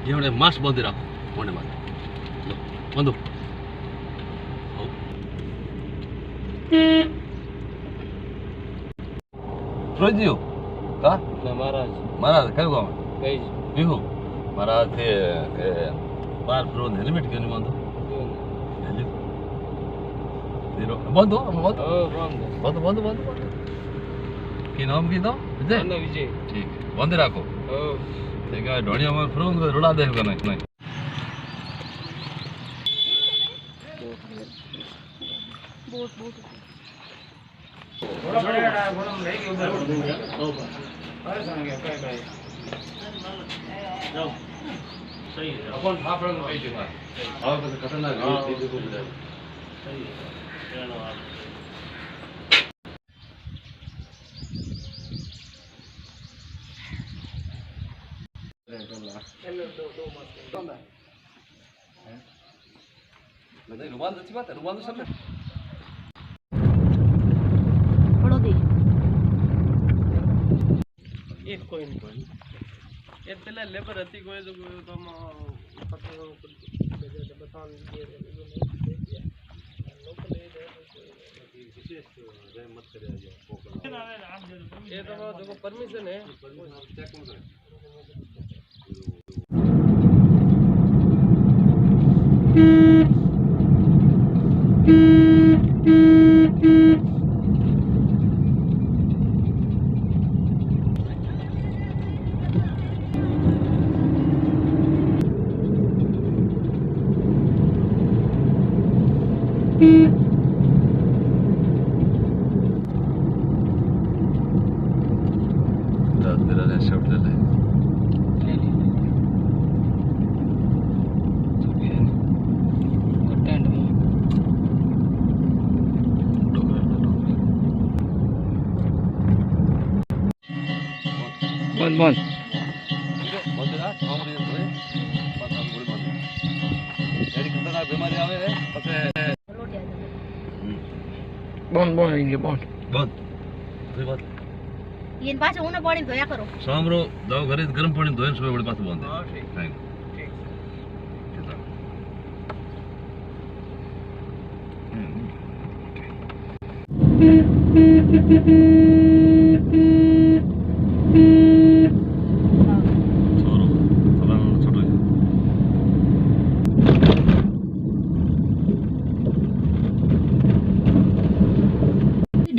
ये मास्क बंद रखो मोने मार बंदो रोजियो का महाराज महाराज कयो गाव कई बिहू महाराज थे बार प्रो हेलमेट क्यों नहीं बांधो जीरो बंदो बंदो बंदो बंदो बंदो की नाम विजय विजय ठीक है बंद रखो ठीक है ढोणिया में फ्रोन रुड़ा देगा नहीं थोड़ा बड़ा बोलम नहीं के उधर अरे संग गया काय काय जाओ सही है अपन फाफड़ में भेज दूंगा और कुछ खतरनाक है चीज को बुझा सही है चलो आप नहीं रुमान अच्छी बात है रुमान तो सब एक कोई नहीं ये पहले लेबर હતી કોઈ તો તમ પત્ર બતાન दिए लोकल विशेष मत करे ये तो देखो परमिशन है चेक में बंद बंद बीमारी आवे बंद बंद इनके बंद बंद कोई बात ये पाछे ऊना पानी धोया करो सामरो दवा घरे गरम पानी धोए सुबह बड़े पास बंद हां ठीक थैंक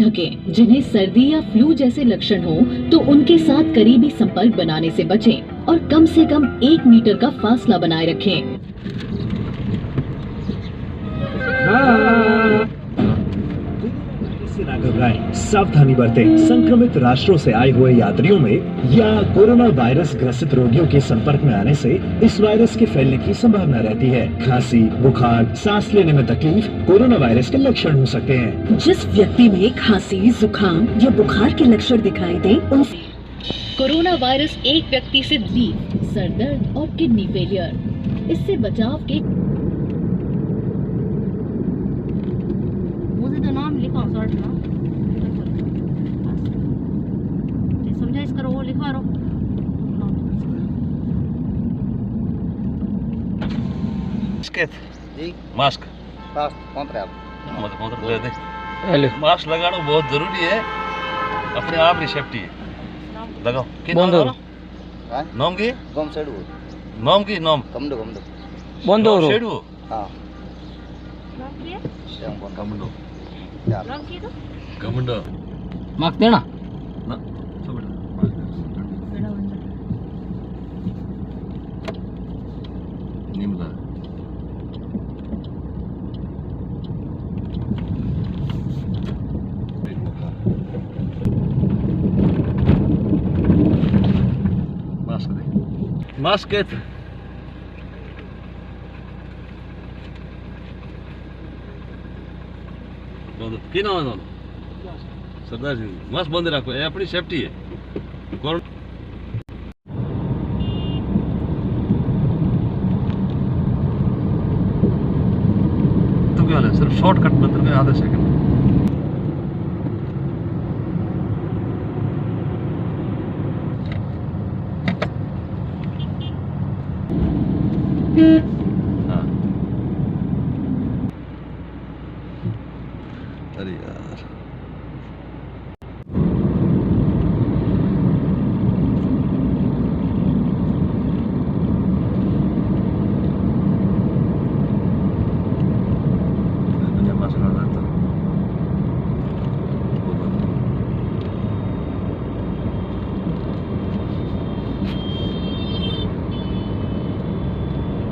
ढकें। जिन्हें सर्दी या फ्लू जैसे लक्षण हो तो उनके साथ करीबी संपर्क बनाने से बचें और कम से कम 1 मीटर का फासला बनाए रखें। इससे ना घबराएं, सावधानी बरतें। संक्रमित राष्ट्रों से आए हुए यात्रियों में या कोरोना वायरस ग्रसित रोगियों के संपर्क में आने से इस वायरस के फैलने की संभावना रहती है। खांसी, बुखार, सांस लेने में तकलीफ कोरोना वायरस के लक्षण हो सकते हैं। जिस व्यक्ति में खांसी, जुकाम या बुखार के लक्षण दिखाई दे उन कोरोना वायरस एक व्यक्ति से सर दर्द और किडनी फेलियर। इससे बचाव के मुझे तो नाम लिखा शॉर्ट ना समझाइश करो वो लिखवा रो जी मास्क पास कौन रहा मत कौन दे दे मास्क लगाना बहुत जरूरी है अपने आप की सेफ्टी है लगाओ कि बंद हो नाम की गम सेडू नाम की नाम कमडो बंद हो शेडू हां नाम क्या श्याम कौन कमंडो नाम की तो कमंडो मार्क देना ना सब निम्दा मास्क दे मास्क है की नाम है सरदार जी मास्क बंद रखो ये अपनी सेफ्टी है तो क्या है सिर्फ शॉर्टकट मतलब आधा सेकंड हाँ अरे यार दुनिया मास्क लगा था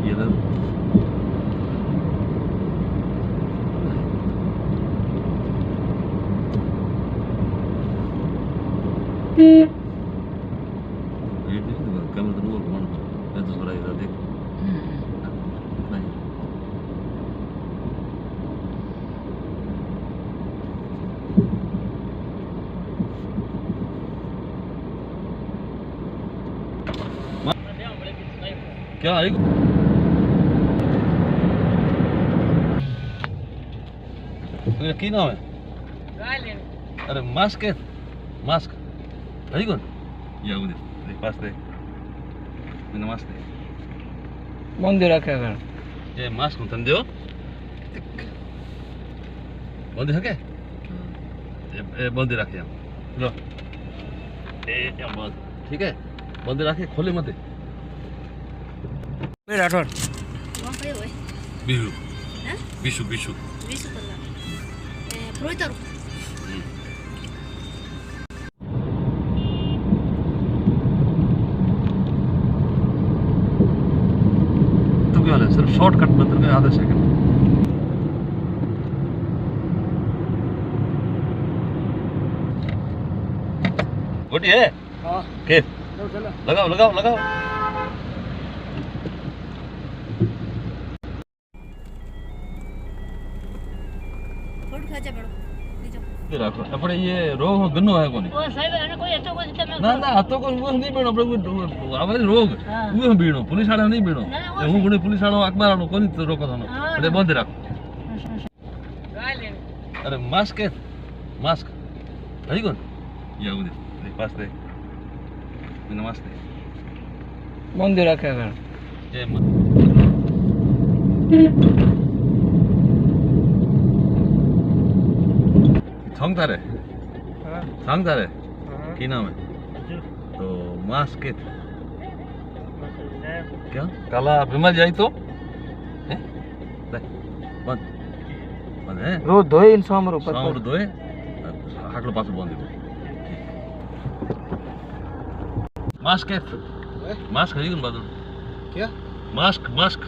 ये ना ये देख लो कैमरा तो नूर कौन है तो थोड़ा इधर देख नहीं क्या है ये की नाम है अरे मास्क है मास्क है कौन ये आगे देख पास दे नमस्ते बंद रखे कर ये मास्क उतन दो बंद है क्या ये बंद रखे लो ये बंद ठीक है बंद रखे खोले मत Rathore Wang kayo eh. Bihu Ha? Bishu Bishu Bisu pala. Pro ito. तो क्या है सिर्फ शॉर्टकट में तो आधा सेकंड गोटी है हाँ के चलो लगाओ लगाओ लगाओ Food kaja bado. Dijo. ये रखो अपने ये रोग गन्नो है कोनी Oh, sabi ano ko ito ko dito ना ना हतो को वो नहीं बीणो अपने आवाज रोग वो बीणो पुलिस वाला नहीं बीणो हूं गुणे पुलिस वाला अखबार वाला कोनी तो रोको थानो अरे बंद रख अरे मास्क है मास्क है कौन ये आगे देख पास दे नमस्ते बंद रखे कर ये संगतारे संगतारे की नाम है तो मास्क के क्या काला बीमार जाई तो हैं ले बंद बंद है रोज धोए इंसान रो साउंड दोए हाकलो पास बंद मास्क है मास्क है कौन बंद क्या मास्क मास्क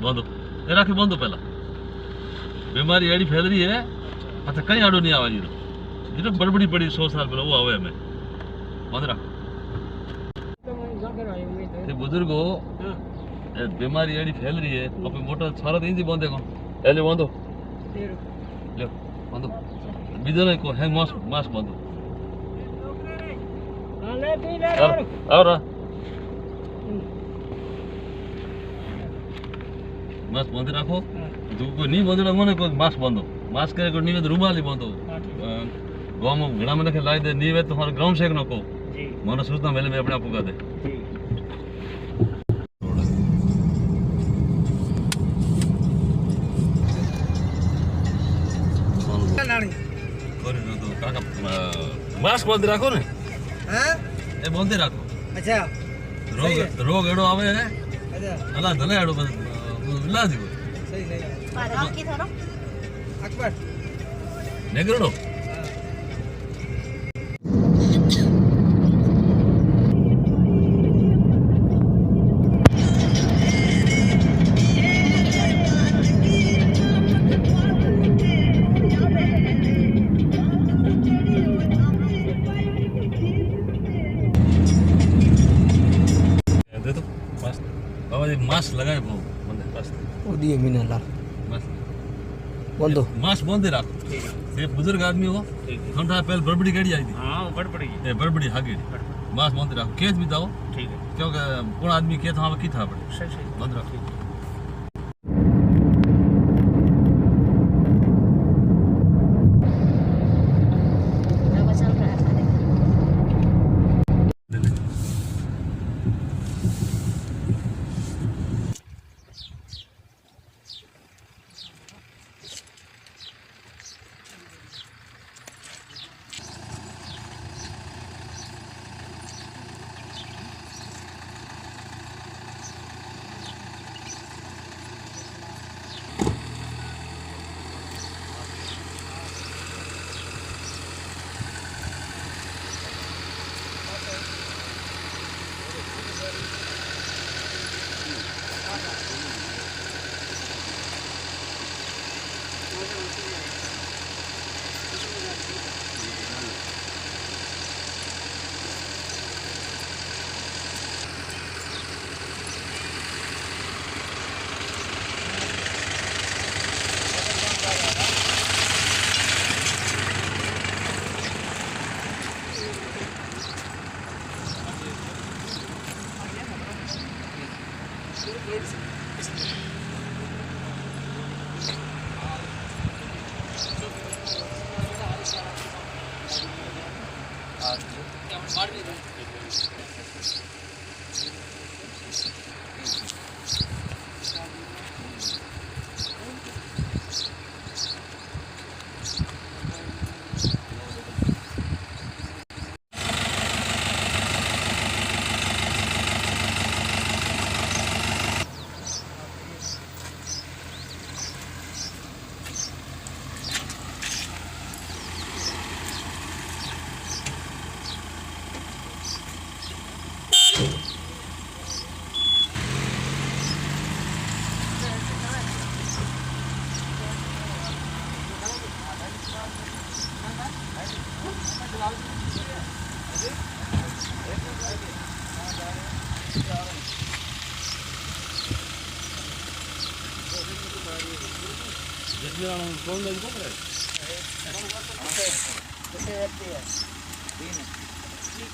बंद ये राखी बंद पहला बीमारी एडी फैल रही है अच्छा कहीं आड़ो नहीं आवाज जो बड़बड़ी पड़ी 100 साल पहले वो आवे हमें बंद रख ये बुजुर्गो ये बीमारी एडी फैल रही है अपने मोटा सारा दिन बंद देखो एले बंद ले बंद बीजो नहीं को है मास्क मास्क बंद और मास्क बंद रखो को नहीं बंद रखो ना को मास्क बंद मास्क करे को नहीं रुमाल ही बंद गाँव में घड़ा में रखे लाई दे नहीं तो हमारे ग्राउंड शेक नको मानो सोचता मेले में अपने आप उगा दे मास्क बंद रखो ना ए बंद रखो अच्छा रोग रोग एडो आवे है अल्लाह धले एडो इलाज दियो सही सही Para ki tharo. अकबर नेगरो दे दो मास्क बाबा जी मास्क लगाए वो बंदे पास वो दिए मीना ला मास्क बंदो मास्क बंद ही रखो ये बुजुर्ग आदमी हो हम था पहले बड़बड़ी गाड़ी आई थी हाँ बड़बड़ी ये बड़बड़ी हागे मास्क बंद रखो केस भी दाओ ठीक है क्योंकि कौन आदमी केस वहाँ की था बड़े सही सही बंद रखो Apa chal raha hai?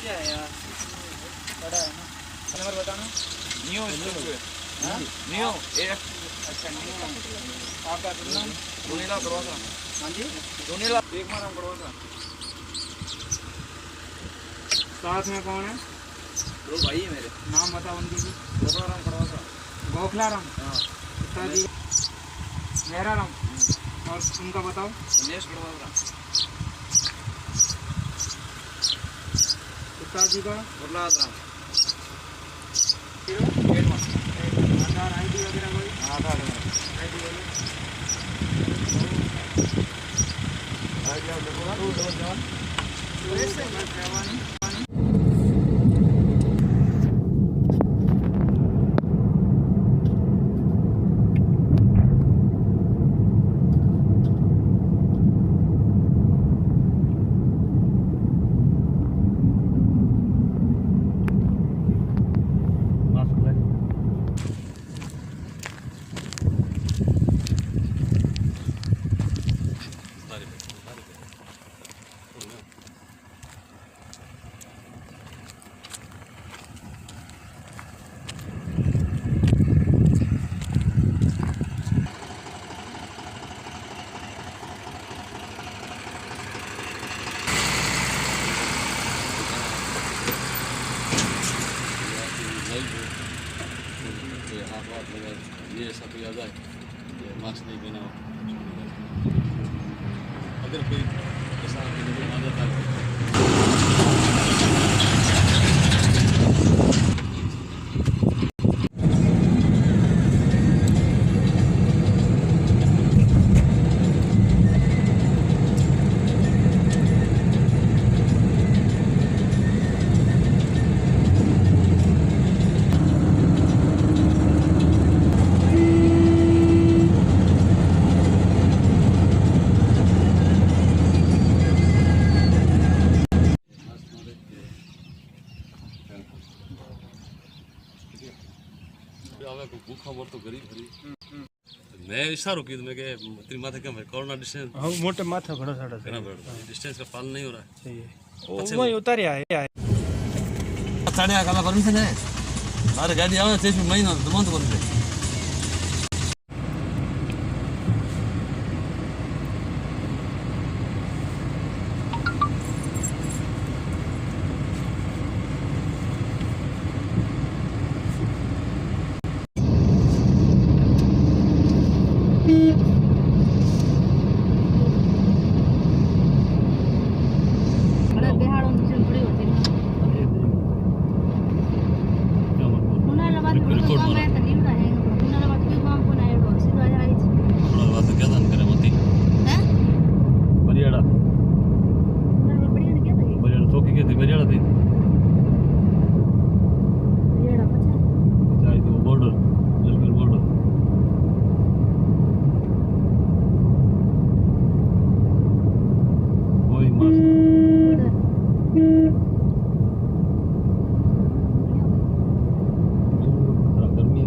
क्या है यार, बड़ा है ना। नंबर बताना। नियो नियो एक। अच्छा नियो आपका नाम दुनीला करवाता। हाँ जी दुनीला एक मार नाम करवाता। साथ में कौन है? दो भाई है मेरे। नाम बताओ उनके भी। गोखलाराम करवाता। गोखलाराम। हाँ। पिताजी मेरा राम। और उनका बताओ। दिनेश करवाता। पिताजी का प्रहलाद राम। आधार ID वगैरह कोई? आधार ID ये सब याद आए, मास्क नहीं पहना अगर कोई ऐसा आ जाता है। भूखा मोर तो गरीब हरी मैं इशारो की मैं के तेरी माथे क्या भाई कोरोना डिस्टेंस हाँ मोटे माथा घड़ा साड़ा है ना डिस्टेंस का पालन नहीं हो रहा है। सही है वो ही उतारे आए साढ़े आठ परमिशन है अरे गाड़ी आवे तेज महीना तो बंद कर दे। बड़ा बिहार में मुझे बड़ी होती है उन्हें लगा बिल्कुल तो बोला। मैं तो नहीं रहा है उन्हें लगा तो काम को नहीं रो सीधा आ जाए बात क्या दान करे मती हैं बरियाड़ा बढ़िया क्या था बरियाड़ा थोकी के बरियाड़ा थी ये रहा पछा चाहे तो बॉर्डर जलकर बॉर्डर कोई मास्क गर्मी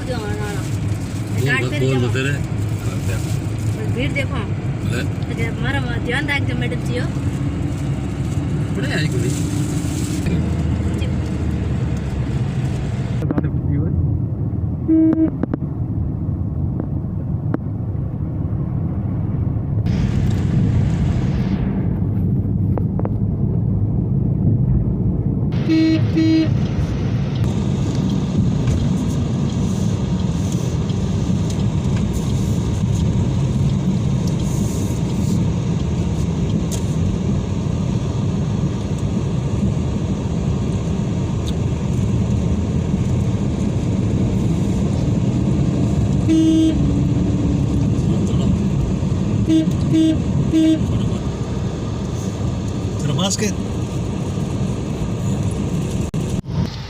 दो ना बोल दो तेरे भीड़ देखो ले अगर मारा ध्यान रख जो मैडम जी हो बड़े आई कोई तेरा मास्क है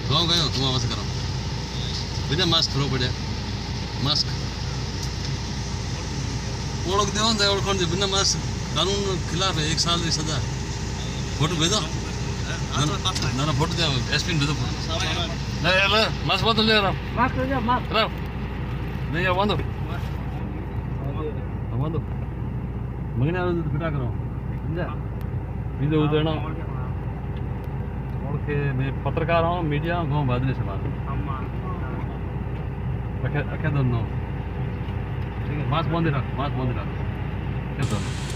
गाँव गए हो तुम आवाज करो बिना मास्क थोड़ा पड़े मास्क ओळख दे ओळखण दे बिना मास्क कानून खिलाफ है 1 साल की सजा फोटो भेजो ना फोटो दे एसपी भेजो ले ले मास्क बंद ले रहा मास्क ले मास्क रहा नहीं यार बंद बंद मगने फिटा करो समझा वीडियो उधरना और के मैं पत्रकार हूँ मीडिया गाँव बादली समाज रखे दोनों ठीक है मास्क बंद रख क्या